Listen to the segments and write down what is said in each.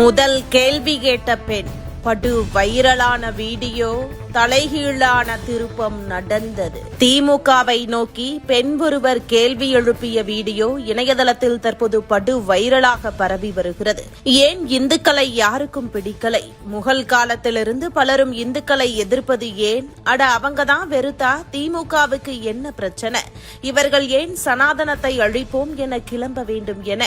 முதல் கேள்வி கேட்ட பெண் படு வைரலான வீடியோ, தலைகீழான திருப்பம் நடந்தது. திமுகவை நோக்கி பெண் ஒருவர் கேள்வி எழுப்பிய வீடியோ இணையதளத்தில் தற்போது படு வைரலாக பரவி வருகிறது. ஏன் இந்துக்களை யாருக்கும் பிடிக்கலை? முகல் காலத்திலிருந்து பலரும் இந்துக்களை எதிர்ப்பது ஏன்? அட அவங்கதான் வெறுத்தா திமுகவுக்கு என்ன பிரச்சனை? இவர்கள் ஏன் சனாதனத்தை அழிப்போம் என கிளம்ப வேண்டும் என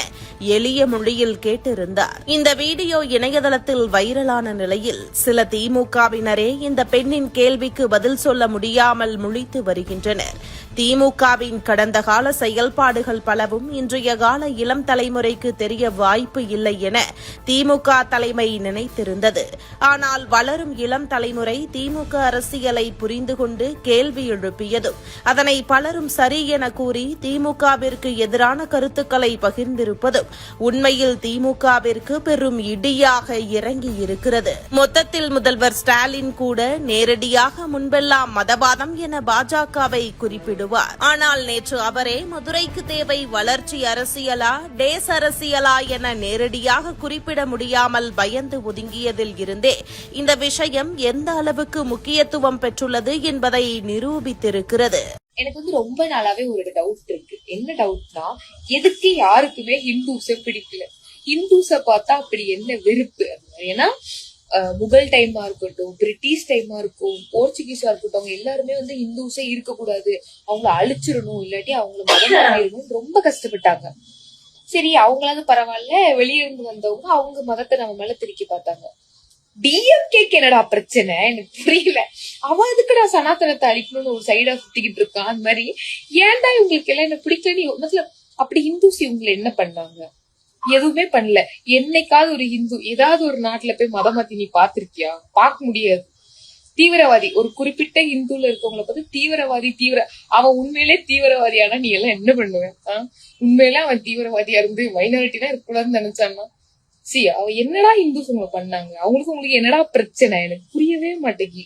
எளிய மொழியில் கேட்டிருந்தார். இந்த வீடியோ இணையதளத்தில் வைரலான நிலையில் சில திமுகவினரே இந்த பெண்ணின் கேள்விக்கு பதில் சொல்ல முடியாமல் முழித்து வருகின்றனர். திமுகவின் கடந்த கால செயல்பாடுகள் பலவும் இன்றைய கால இளம் தலைமுறைக்கு தெரிய வாய்ப்பு இல்லை என திமுக தலைமை நினைத்திருந்தது. ஆனால் வளரும் இளம் தலைமுறை திமுக அரசியலை புரிந்து கொண்டு கேள்வி எழுப்பியதும் அதனை பலரும் சரி என கூறி திமுகவிற்கு எதிரான கருத்துக்களை பகிர்ந்திருப்பதும் உண்மையில் திமுகவிற்கு பெரும் இடியாக இறங்கியிருக்கிறது. மொத்தத்தில் முதல்வர் ஸ்டாலின் கூட நேரடியாக முன்பெல்லாம் மதவாதம் என பாஜகவை குறிப்பிடுவார். ஆனால் நேற்று அவரே மதுரைக்கு தேவை வளர்ச்சி அரசியலா, டேஸ் அரசியலா என நேரடியாக குறிப்பிட முடியாமல் பயந்து ஒதுங்கியதில் இருந்தே இந்த விஷயம் எந்த அளவுக்கு முக்கியத்துவம் பெற்றுள்ளது என்பதை நிரூபித்திருக்கிறது. எனக்கு ரொம்ப நாளாவே ஒரு டவுட் இருக்கு. என்ன டவுட்னா, எதுக்கு யாருக்குமே ஹிந்துஸ பிடிக்கல? ஹிந்துஸ பார்த்தா அப்படி என்ன வெறுப்பு? ஏன்னா முகல் டைமா இருக்கட்டும், பிரிட்டிஷ் டைமா இருக்கும், போர்ச்சுகீஸா இருக்கட்டும், அவங்க எல்லாருமே ஹிந்துஸே இருக்கக்கூடாது, அவங்கள அழிச்சிடணும், இல்லாட்டி அவங்கள மதம் மாறிடணும் ரொம்ப கஷ்டப்பட்டாங்க. சரி, அவங்களாவது பரவாயில்ல, வெளியே இருந்து வந்தவங்க அவங்க மதத்தை நம்ம மேல திருக்கி பார்த்தாங்க. டிஎம்கேக்கு என்னடா பிரச்சனை? எனக்கு புரியல. அவன் அதுக்குடா சனாதனத்தை அழிக்கணும்னு ஒரு சைடா சுத்திக்கிட்டு இருக்கான். அந்த மாதிரி ஏன்டா இவங்களுக்கு எல்லாம் என்ன பிடிக்கலன்னு அப்படி ஹிந்துஸ் இவங்களை என்ன பண்ணாங்க? எதுவுமே பண்ணல. என்னைக்காவது ஒரு ஹிந்து ஏதாவது ஒரு நாட்டுல போய் மதம் மாத்தி நீ பாத்திருக்கியா? பார்க்க முடியாது. தீவிரவாதி, ஒரு குறிப்பிட்ட ஹிந்துல இருக்கவங்களை பார்த்து அவன் உண்மையிலே தீவிரவாதியானா நீ எல்லாம் என்ன பண்ணுவேன்? உண்மையில அவன் தீவிரவாதியா இருந்து மைனாரிட்டி தான் இருக்கக்கூடாதுன்னு நினைச்சான்னா அவன் என்னடா ஹிந்துஸ் உங்களை பண்ணாங்க? அவங்களுக்கு உங்களுக்கு என்னடா பிரச்சனை? எனக்கு புரியவே மாட்டேங்கி.